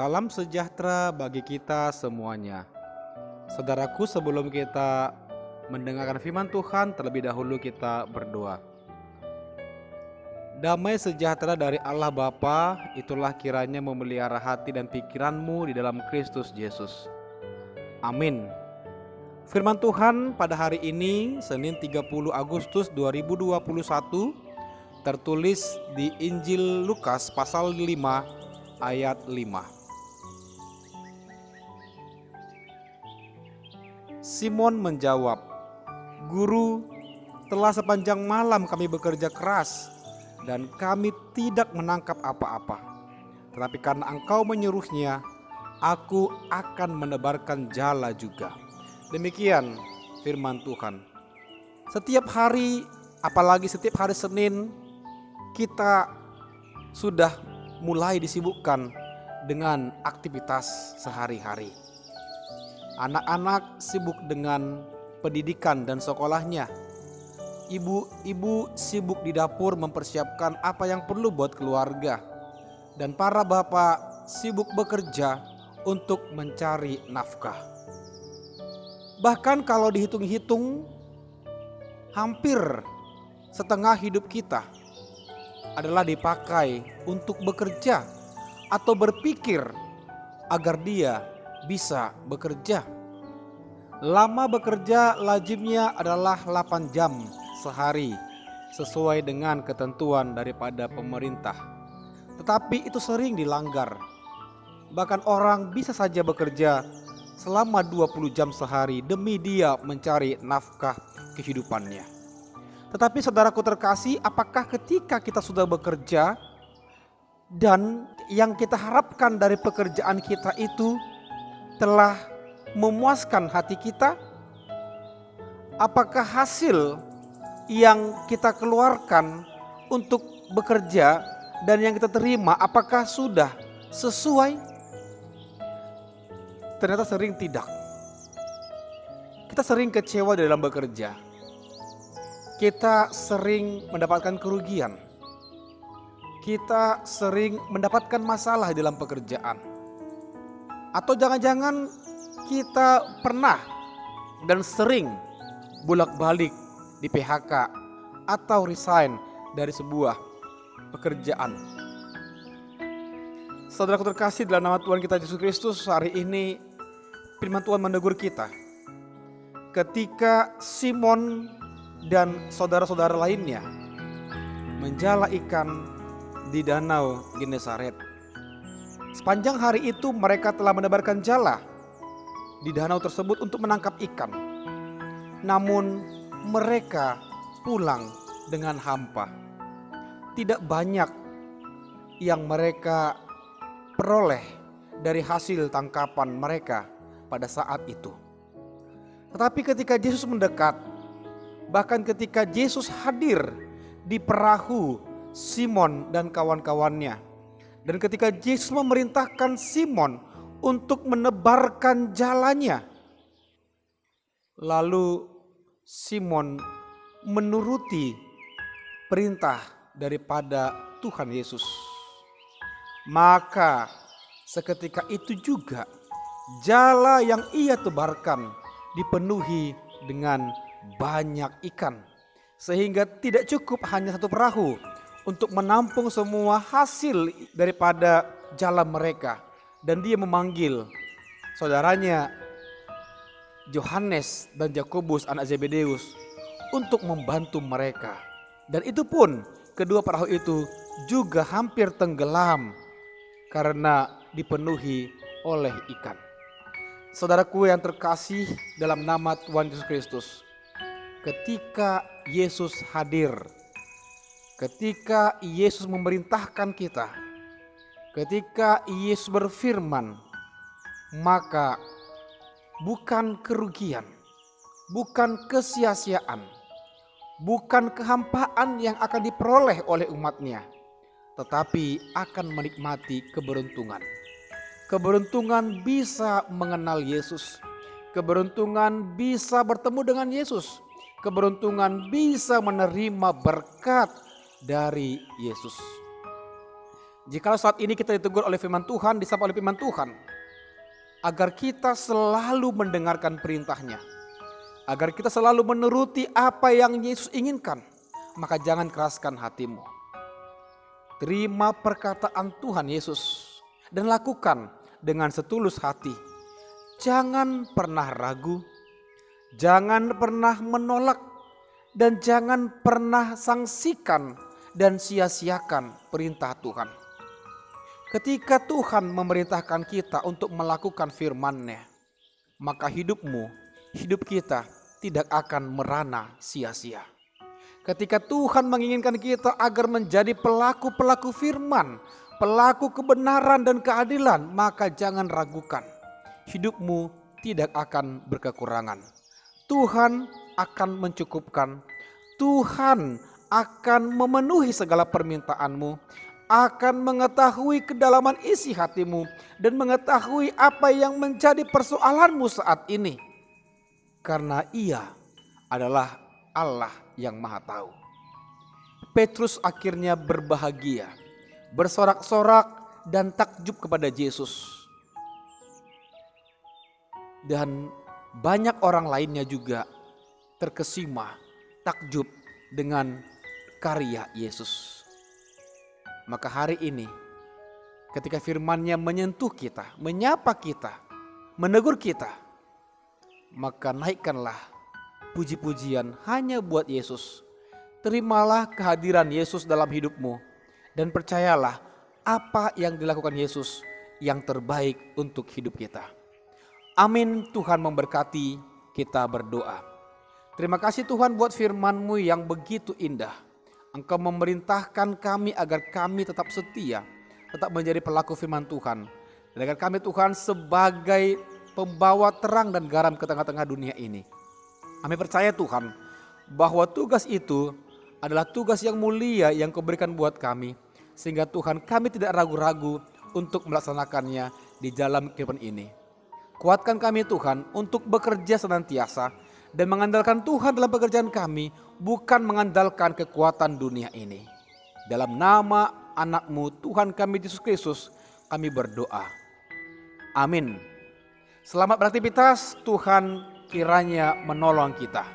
Salam sejahtera bagi kita semuanya. Saudaraku, sebelum kita mendengarkan firman Tuhan, terlebih dahulu kita berdoa. Damai sejahtera dari Allah Bapa, itulah kiranya memelihara hati dan pikiranmu di dalam Kristus Yesus. Amin. Firman Tuhan pada hari ini, Senin 30 Agustus 2021, tertulis di Injil Lukas pasal 5 ayat 5. Simon menjawab, "Guru, telah sepanjang malam kami bekerja keras dan kami tidak menangkap apa-apa. Tetapi karena Engkau menyuruhnya, aku akan menebarkan jala juga." Demikian firman Tuhan. Setiap hari, apalagi setiap hari Senin, kita sudah mulai disibukkan dengan aktivitas sehari-hari. Anak-anak sibuk dengan pendidikan dan sekolahnya. Ibu-ibu sibuk di dapur mempersiapkan apa yang perlu buat keluarga. Dan para bapak sibuk bekerja untuk mencari nafkah. Bahkan kalau dihitung-hitung, hampir setengah hidup kita adalah dipakai untuk bekerja atau berpikir agar dia bisa bekerja. Lama bekerja lazimnya adalah 8 jam sehari sesuai dengan ketentuan daripada pemerintah. Tetapi itu sering dilanggar. Bahkan orang bisa saja bekerja selama 20 jam sehari demi dia mencari nafkah kehidupannya. Tetapi saudaraku terkasih, apakah ketika kita sudah bekerja dan yang kita harapkan dari pekerjaan kita itu telah memuaskan hati kita? Apakah hasil yang kita keluarkan untuk bekerja dan yang kita terima apakah sudah sesuai? Ternyata sering tidak. Kita sering kecewa dalam bekerja. Kita sering mendapatkan kerugian. Kita sering mendapatkan masalah dalam pekerjaan. Atau jangan-jangan kita pernah dan sering bolak-balik di PHK atau resign dari sebuah pekerjaan. Saudaraku terkasih, dalam nama Tuhan kita Yesus Kristus, hari ini firman Tuhan menegur kita. Ketika Simon dan saudara-saudara lainnya menjala ikan di danau Genesaret. Sepanjang hari itu mereka telah menebarkan jala di danau tersebut untuk menangkap ikan. Namun mereka pulang dengan hampa. Tidak banyak yang mereka peroleh dari hasil tangkapan mereka pada saat itu. Tetapi ketika Yesus mendekat, bahkan ketika Yesus hadir di perahu Simon dan kawan-kawannya, dan ketika Yesus memerintahkan Simon untuk menebarkan jalannya, lalu Simon menuruti perintah daripada Tuhan Yesus. Maka seketika itu juga jala yang ia tebarkan dipenuhi dengan banyak ikan, sehingga tidak cukup hanya satu perahu untuk menampung semua hasil daripada jala mereka. Dan dia memanggil saudaranya Yohanes dan Yakobus anak Zebedeus untuk membantu mereka. Dan itu pun kedua perahu itu juga hampir tenggelam karena dipenuhi oleh ikan. Saudaraku yang terkasih dalam nama Tuhan Yesus Kristus, ketika Yesus hadir, ketika Yesus memerintahkan kita, ketika Yesus berfirman, maka bukan kerugian, bukan kesia-siaan, bukan kehampaan yang akan diperoleh oleh umatnya, tetapi akan menikmati keberuntungan. Keberuntungan bisa mengenal Yesus, keberuntungan bisa bertemu dengan Yesus, keberuntungan bisa menerima berkat dari Yesus. Jikalau saat ini kita ditegur oleh firman Tuhan, disapa oleh firman Tuhan, agar kita selalu mendengarkan perintahnya, agar kita selalu menuruti apa yang Yesus inginkan, maka jangan keraskan hatimu. Terima perkataan Tuhan Yesus dan lakukan dengan setulus hati. Jangan pernah ragu, jangan pernah menolak, dan jangan pernah sangsikan dan sia-siakan perintah Tuhan. Ketika Tuhan memerintahkan kita untuk melakukan firman-Nya, maka hidup kita tidak akan merana sia-sia. Ketika Tuhan menginginkan kita agar menjadi pelaku-pelaku firman, pelaku kebenaran dan keadilan, maka jangan ragukan. Hidupmu tidak akan berkekurangan. Tuhan akan mencukupkan. Tuhan akan memenuhi segala permintaanmu, akan mengetahui kedalaman isi hatimu, dan mengetahui apa yang menjadi persoalanmu saat ini. Karena Ia adalah Allah yang Maha Tahu. Petrus akhirnya berbahagia, bersorak-sorak dan takjub kepada Yesus. Dan banyak orang lainnya juga terkesima, takjub dengan karya Yesus. Maka hari ini ketika firman-Nya menyentuh kita, menyapa kita, menegur kita, maka naikkanlah puji-pujian hanya buat Yesus. Terimalah kehadiran Yesus dalam hidupmu dan percayalah apa yang dilakukan Yesus yang terbaik untuk hidup kita. Amin. Tuhan memberkati, kita berdoa. Terima kasih Tuhan buat firman-Mu yang begitu indah. Engkau memerintahkan kami agar kami tetap setia, tetap menjadi pelaku firman Tuhan. Dan agar kami Tuhan sebagai pembawa terang dan garam ke tengah-tengah dunia ini. Kami percaya Tuhan bahwa tugas itu adalah tugas yang mulia yang Kau berikan buat kami. Sehingga Tuhan kami tidak ragu-ragu untuk melaksanakannya di dalam kehidupan ini. Kuatkan kami Tuhan untuk bekerja senantiasa dan mengandalkan Tuhan dalam pekerjaan kami, bukan mengandalkan kekuatan dunia ini. Dalam nama anak-Mu Tuhan kami Yesus Kristus kami berdoa. Amin. Selamat beraktivitas, Tuhan kiranya menolong kita.